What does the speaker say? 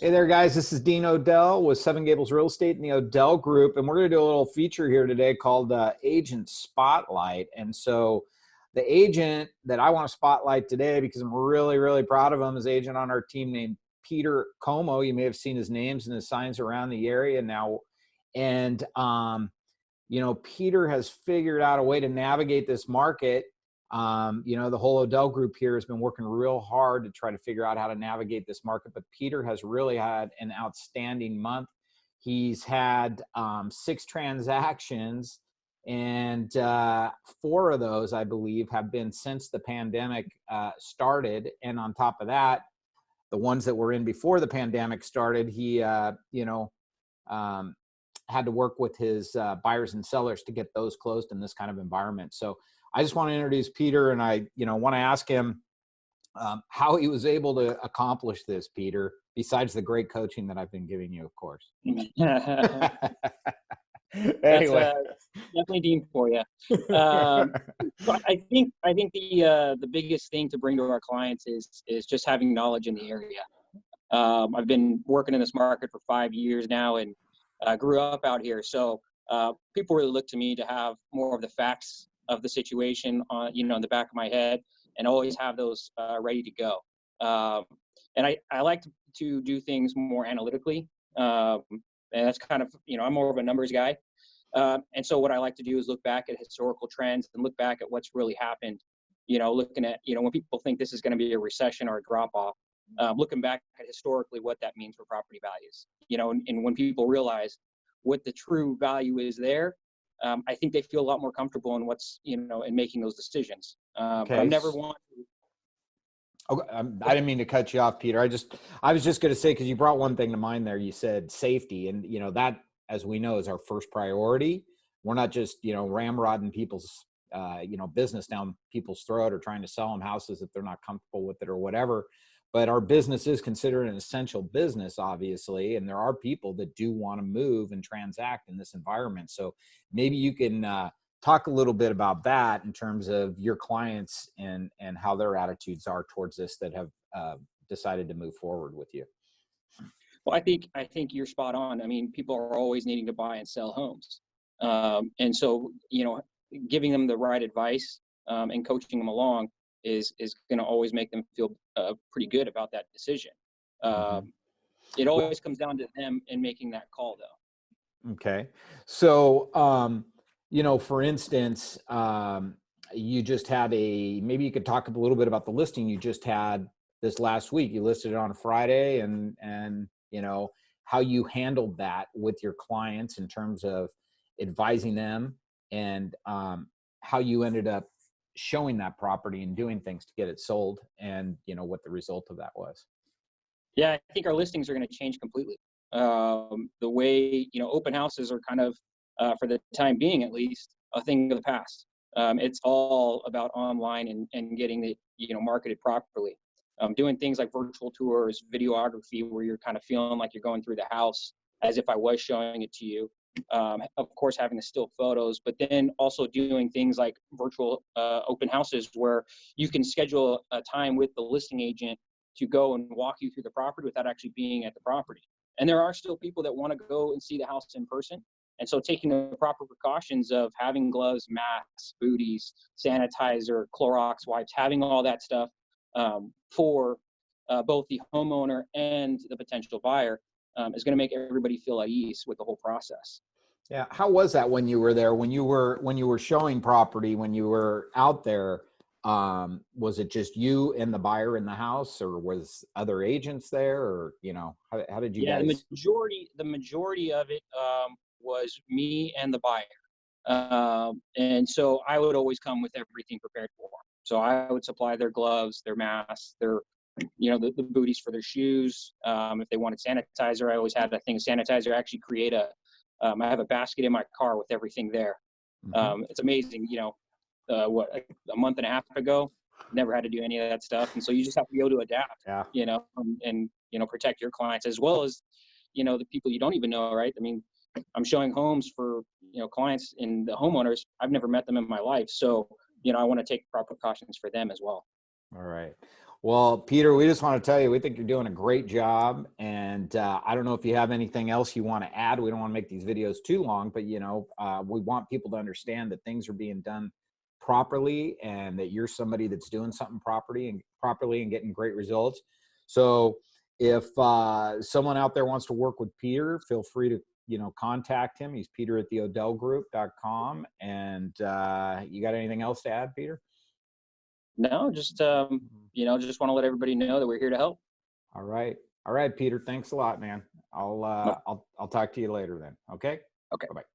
Hey there, guys. This is Dean Odell with Seven Gables Real Estate in the Odell Group, and we're going to do a little feature here today called Agent Spotlight. And so the agent that I want to spotlight today, because I'm really, really proud of him, is an agent on our team named Peter Cuomo. You may have seen his names and his signs around the area now. And, Peter has figured out a way to navigate this market. The whole Odell group here has been working real hard to try to figure out how to navigate this market, but Peter has really had an outstanding month. He's had 6 transactions, and 4 of those, I believe, have been since the pandemic started. And on top of that, the ones that were in before the pandemic started, he, had to work with his buyers and sellers to get those closed in this kind of environment. So I just want to introduce Peter, and I, want to ask him how he was able to accomplish this, Peter, besides the great coaching that I've been giving you, of course. Anyway. That's definitely Dean for you. So I think the biggest thing to bring to our clients is just having knowledge in the area. I've been working in this market for 5 years now, and grew up out here. So people really look to me to have more of the facts of the situation on, in the back of my head, and always have those ready to go. And I like to do things more analytically. And that's kind of, I'm more of a numbers guy. And so what I like to do is look back at historical trends and look back at what's really happened, looking at, when people think this is going to be a recession or a drop off, looking back at historically what that means for property values, and when people realize what the true value is there, I think they feel a lot more comfortable in what's, in making those decisions. Okay. But I've never wanted to. Okay, I didn't mean to cut you off, Peter. I was just going to say, because you brought one thing to mind there. You said safety, and that, as we know, is our first priority. We're not just ramrodding people's business down people's throat or trying to sell them houses if they're not comfortable with it or whatever. But our business is considered an essential business, obviously, and there are people that do want to move and transact in this environment. So maybe you can talk a little bit about that in terms of your clients and how their attitudes are towards this that have decided to move forward with you. Well, I think you're spot on. I mean, people are always needing to buy and sell homes, and so giving them the right advice and coaching them along is going to always make them feel pretty good about that decision. It always comes down to them in making that call, though. Okay. So, for instance, you just had maybe you could talk a little bit about the listing you just had this last week. You listed it on a Friday, and how you handled that with your clients in terms of advising them, and how you ended up showing that property and doing things to get it sold, and what the result of that was. Yeah, I think our listings are going to change completely. The way open houses are kind of, for the time being at least, a thing of the past. It's all about online and getting it marketed properly. Doing things like virtual tours, videography, where you're kind of feeling like you're going through the house as if I was showing it to you. Of course, having the still photos, but then also doing things like virtual open houses where you can schedule a time with the listing agent to go and walk you through the property without actually being at the property. And there are still people that want to go and see the house in person. And so taking the proper precautions of having gloves, masks, booties, sanitizer, Clorox wipes, having all that stuff for both the homeowner and the potential buyer is going to make everybody feel at ease with the whole process. Yeah. How was that when you were there? When you were showing property, when you were out there, was it just you and the buyer in the house, or was other agents there, or how did you guys? The majority of it was me and the buyer, and so I would always come with everything prepared for them. So I would supply their gloves, their masks, their the booties for their shoes. If they wanted sanitizer, I always had a thing of sanitizer. I actually create I have a basket in my car with everything there. It's amazing, a month and a half ago, never had to do any of that stuff. And so you just have to be able to adapt, and protect your clients as well as, the people you don't even know, right? I mean, I'm showing homes for, clients and the homeowners. I've never met them in my life. So, I want to take proper precautions for them as well. All right. Well, Peter, we just want to tell you, we think you're doing a great job, and And I don't know if you have anything else you want to add. We don't want to make these videos too long, but you know, we want people to understand that things are being done properly, and that you're somebody that's doing something properly and getting great results. So if someone out there wants to work with Peter, feel free to, you know, contact him. He's Peter at theodellgroup.com. And you got anything else to add, Peter? No, just you know, just want to let everybody know that we're here to help. All right. All right, Peter. Thanks a lot, man. I'll talk to you later then. Okay. Okay. Bye-bye.